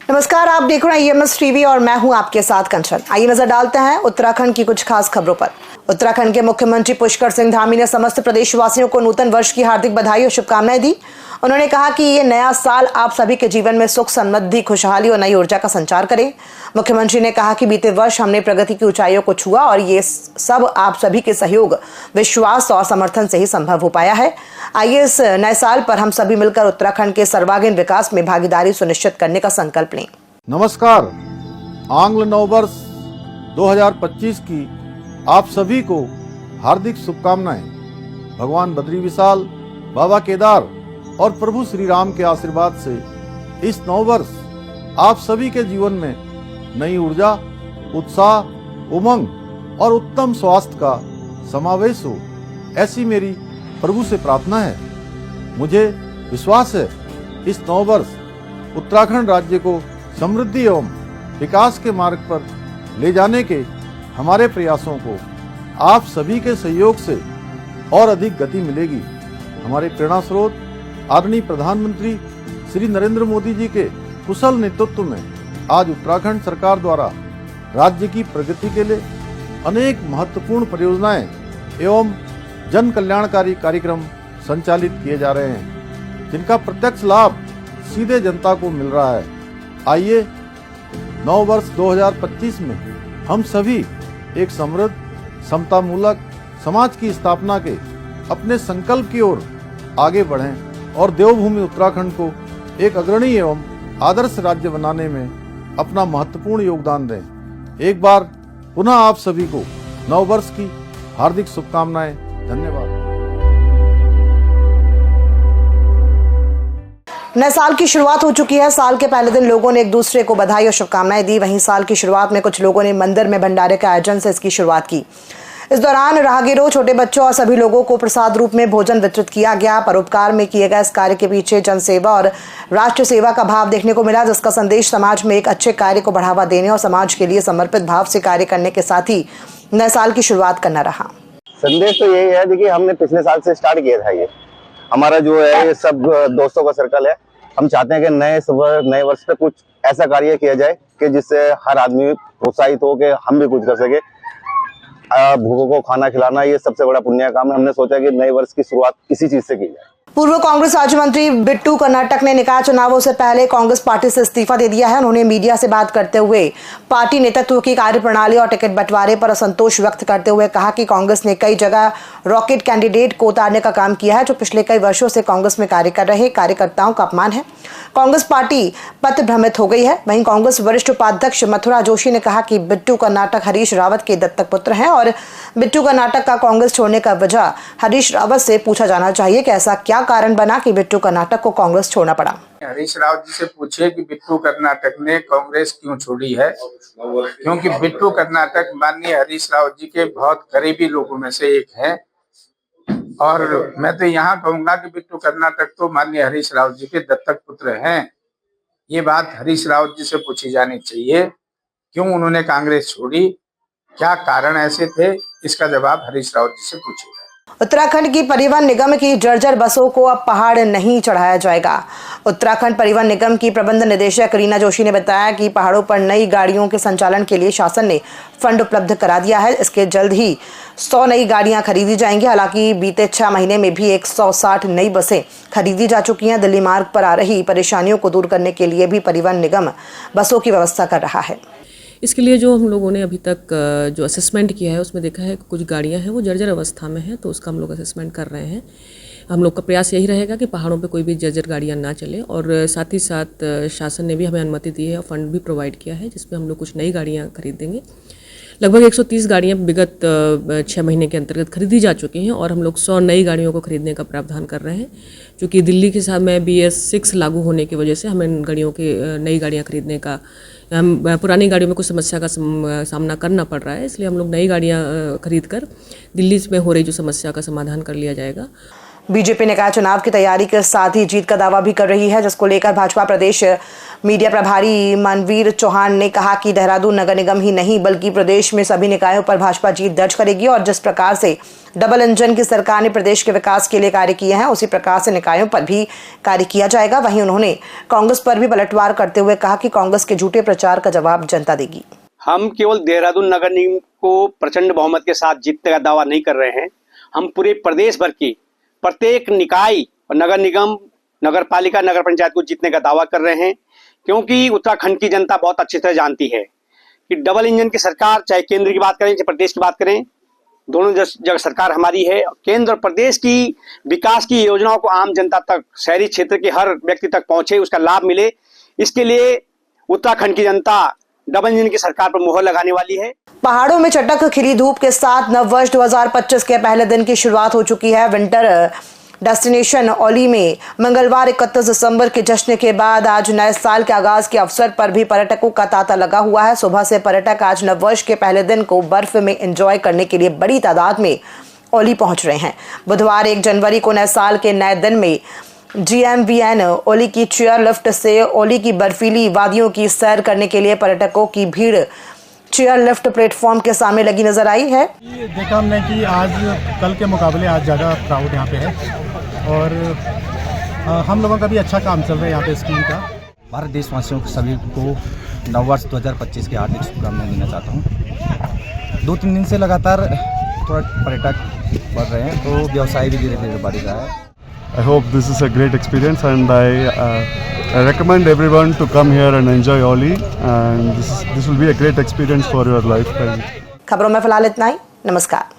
नमस्कार, आप देख रहे हैं ईएमएस टीवी और मैं हूं आपके साथ कंचन। आइए नजर डालते हैं उत्तराखंड की कुछ खास खबरों पर। उत्तराखंड के मुख्यमंत्री पुष्कर सिंह धामी ने समस्त प्रदेशवासियों को नूतन वर्ष की हार्दिक बधाई और शुभकामनाएं दी। उन्होंने कहा कि ये नया साल आप सभी के जीवन में सुख, समृद्धि, खुशहाली और नई ऊर्जा का संचार करे। मुख्यमंत्री ने कहा कि बीते वर्ष हमने प्रगति की ऊंचाइयों को छुआ और ये सब आप सभी के सहयोग, विश्वास और समर्थन से ही संभव हो पाया है। आइए इस नए साल पर हम सभी मिलकर उत्तराखंड के सर्वांगीण विकास में भागीदारी सुनिश्चित करने का संकल्प लें। नमस्कार। आंग्ल नववर्ष 2025 की आप सभी को हार्दिक शुभकामनाएं। भगवान बद्री विशाल, बाबा केदार और प्रभु श्री राम के आशीर्वाद से इस नववर्ष आप सभी के जीवन में नई ऊर्जा, उत्साह, उमंग और उत्तम स्वास्थ्य का समावेश हो, ऐसी मेरी प्रभु से प्रार्थना है। मुझे विश्वास है इस नववर्ष उत्तराखंड राज्य को समृद्धि एवं विकास के मार्ग पर ले जाने के हमारे प्रयासों को आप सभी के सहयोग से और अधिक गति मिलेगी। हमारे प्रेरणा स्रोत आदरणीय प्रधानमंत्री श्री नरेंद्र मोदी जी के कुशल नेतृत्व में आज उत्तराखंड सरकार द्वारा राज्य की प्रगति के लिए अनेक महत्वपूर्ण परियोजनाएं एवं जन कल्याणकारी कार्यक्रम संचालित किए जा रहे हैं, जिनका प्रत्यक्ष लाभ सीधे जनता को मिल रहा है। आइए नव वर्ष 2025 में हम सभी एक समृद्ध, समतामूलक समाज की स्थापना के अपने संकल्प की ओर आगे बढ़ें और देवभूमि उत्तराखंड को एक अग्रणी एवं आदर्श राज्य बनाने में अपना महत्वपूर्ण योगदान दें। एक बार पुनः आप सभी को नव वर्ष की हार्दिक शुभकामनाएं। धन्यवाद। नए साल की शुरुआत हो चुकी है। साल के पहले दिन लोगों ने एक दूसरे को बधाई और शुभकामनाएं दी। वहीं साल की शुरुआत में कुछ लोगों ने मंदिर में भंडारे के आयोजन से इसकी शुरुआत की। इस दौरान राहगीरों, छोटे बच्चों और सभी लोगों को प्रसाद रूप में भोजन वितरित किया गया। परोपकार में किए गए इस कार्य के पीछे जनसेवा और राष्ट्र सेवा का भाव देखने को मिला, जिसका संदेश समाज में एक अच्छे कार्य को बढ़ावा देने और समाज के लिए समर्पित भाव से कार्य करने के साथ ही नए साल की शुरुआत करना रहा। संदेश तो यही है, देखिए हमने पिछले साल से स्टार्ट किया था। ये हमारा जो है ये सब दोस्तों का सर्कल है। हम चाहते हैं कि नए वर्ष पे कुछ ऐसा कार्य किया जाए कि जिससे हर आदमी प्रोत्साहित हो कि हम भी कुछ कर सके। भूखों को खाना खिलाना ये सबसे बड़ा पुण्य काम है। हमने सोचा कि नए वर्ष की शुरुआत इसी चीज से की जाए। पूर्व कांग्रेस राज्य मंत्री बिट्टू कर्नाटक ने निकाय चुनावों से पहले कांग्रेस पार्टी से इस्तीफा दे दिया है। उन्होंने मीडिया से बात करते हुए पार्टी नेतृत्व की कार्यप्रणाली और टिकट बंटवारे पर असंतोष व्यक्त करते हुए कहा कि कांग्रेस ने कई जगह रॉकेट कैंडिडेट को उतारने का काम किया है, जो पिछले कई वर्षों से कांग्रेस में कार्य कर रहे कार्यकर्ताओं का अपमान है। कांग्रेस पार्टी पथ भ्रमित हो गई है। वहीं कांग्रेस वरिष्ठ उपाध्यक्ष मथुरा जोशी ने कहा कि बिट्टू कर्नाटक हरीश रावत के दत्तक पुत्र हैं और बिट्टू कर्नाटक का कांग्रेस छोड़ने का वजह हरीश रावत से पूछा जाना चाहिए कि ऐसा क्या कारण बना कि बिट्टू कर्नाटक को कांग्रेस छोड़ना पड़ा। हरीश रावत जी से पूछिए कि बिट्टू कर्नाटक ने कांग्रेस क्यों छोड़ी है, क्योंकि बिट्टू कर्नाटक माननीय हरीश रावत जी के बहुत करीबी लोगों में से एक है। और मैं तो यहाँ कहूंगा कि बिट्टू कर्नाटक तो माननीय हरीश रावत जी के दत्तक पुत्र हैं। ये बात हरीश रावत जी से पूछी जानी चाहिए, क्यों उन्होंने कांग्रेस छोड़ी, क्या कारण ऐसे थे, इसका जवाब हरीश रावत जी से पूछिए। उत्तराखंड की परिवहन निगम की जर्जर बसों को अब पहाड़ नहीं चढ़ाया जाएगा। उत्तराखंड परिवहन निगम की प्रबंध निदेशक रीना जोशी ने बताया कि पहाड़ों पर नई गाड़ियों के संचालन के लिए शासन ने फंड उपलब्ध करा दिया है। इसके जल्द ही 100 नई गाड़ियां खरीदी जाएंगी। हालांकि बीते 6 महीने में भी 160 नई बसें खरीदी जा चुकी हैं। दिल्ली मार्ग पर आ रही परेशानियों को दूर करने के लिए भी परिवहन निगम बसों की व्यवस्था कर रहा है। इसके लिए जो हम लोगों ने अभी तक जो असेसमेंट किया है उसमें देखा है कि कुछ गाड़ियां हैं वो जर्जर अवस्था में हैं, तो उसका हम लोग असेसमेंट कर रहे हैं। हम लोग का प्रयास यही रहेगा कि पहाड़ों पे कोई भी जर्जर गाड़ियां ना चले, और साथ ही साथ शासन ने भी हमें अनुमति दी है और फंड भी प्रोवाइड किया है, जिसमें हम लोग कुछ नई गाड़ियाँ खरीदेंगे। लगभग 130 गाड़ियाँ विगत 6 महीने के अंतर्गत खरीदी जा चुकी हैं और हम लोग 100 नई गाड़ियों को खरीदने का प्रावधान कर रहे हैं। क्योंकि दिल्ली के साथ में BS6 लागू होने की वजह से हमें गाड़ियों के नई गाड़ियाँ खरीदने का, पुरानी गाड़ियों में कुछ समस्या का सामना करना पड़ रहा है, इसलिए हम लोग नई गाड़ियाँ खरीद कर दिल्ली में हो रही जो समस्या का समाधान कर लिया जाएगा। बीजेपी निकाय चुनाव की तैयारी के साथ ही जीत का दावा भी कर रही है, जिसको लेकर भाजपा प्रदेश मीडिया प्रभारी मनवीर चौहान ने कहा कि देहरादून नगर निगम ही नहीं बल्कि प्रदेश में सभी निकायों पर भाजपा जीत दर्ज करेगी और जिस प्रकार से डबल इंजन की सरकार ने प्रदेश के विकास के लिए कार्य किए हैं उसी प्रकार से निकायों पर भी कार्य किया जाएगा। वहीं उन्होंने कांग्रेस पर भी पलटवार करते हुए कहा कि कांग्रेस के झूठे प्रचार का जवाब जनता देगी। हम केवल देहरादून नगर निगम को प्रचंड बहुमत के साथ जीतने का दावा नहीं कर रहे हैं, हम पूरे प्रदेश भर की प्रत्येक निकाय और नगर निगम, नगर पालिका, नगर पंचायत को जीतने का दावा कर रहे हैं, क्योंकि उत्तराखंड की जनता बहुत अच्छी तरह जानती है कि डबल इंजन की सरकार, चाहे केंद्र की बात करें चाहे प्रदेश की बात करें, दोनों जगह सरकार हमारी है। केंद्र और प्रदेश की विकास की योजनाओं को आम जनता तक, शहरी क्षेत्र के हर व्यक्ति तक पहुंचे, उसका लाभ मिले, इसके लिए उत्तराखंड की जनता डबल इंजन की सरकार पर मुहर लगाने वाली है। पहाड़ों में चटक खिली धूप के साथ नववर्ष 2025 के पहले दिन की शुरुआत हो चुकी है। विंटर डेस्टिनेशन औली में मंगलवार 31 दिसंबर के जश्न के बाद आज नए साल के आगाज के अवसर पर भी पर्यटकों का तांता लगा हुआ है। सुबह से पर्यटक आज नववर्ष के पहले दिन को बर्फ में एंजॉय करने के लिए बड़ी तादाद में औली पहुंच रहे हैं। बुधवार 1 जनवरी को नए साल के नए दिन में GMVN औली की चेयर लिफ्ट से औली की बर्फीली वादियों की सैर करने के लिए पर्यटकों की भीड़ चेयर लिफ्ट प्लेटफॉर्म के सामने लगी नजर आई है। देखा हमने कि आज कल के मुकाबले आज ज़्यादा क्राउड यहाँ पे है और हम लोगों का भी अच्छा काम चल रहा है यहाँ पे स्कीम का। भारत देशवासियों को सभी को नववर्ष 2025 की हार्दिक शुभकामनाएं देना चाहता हूँ। 2-3 दिन से लगातार थोड़ा पर्यटक बढ़ रहे हैं तो व्यवसाय भी धीरे धीरे बढ़ रहा है। I hope this is a great experience and I recommend everyone to come here and enjoy Oli and this will be a great experience for your lifetime. खबरों में फिलहाल इतना ही। नमस्कार।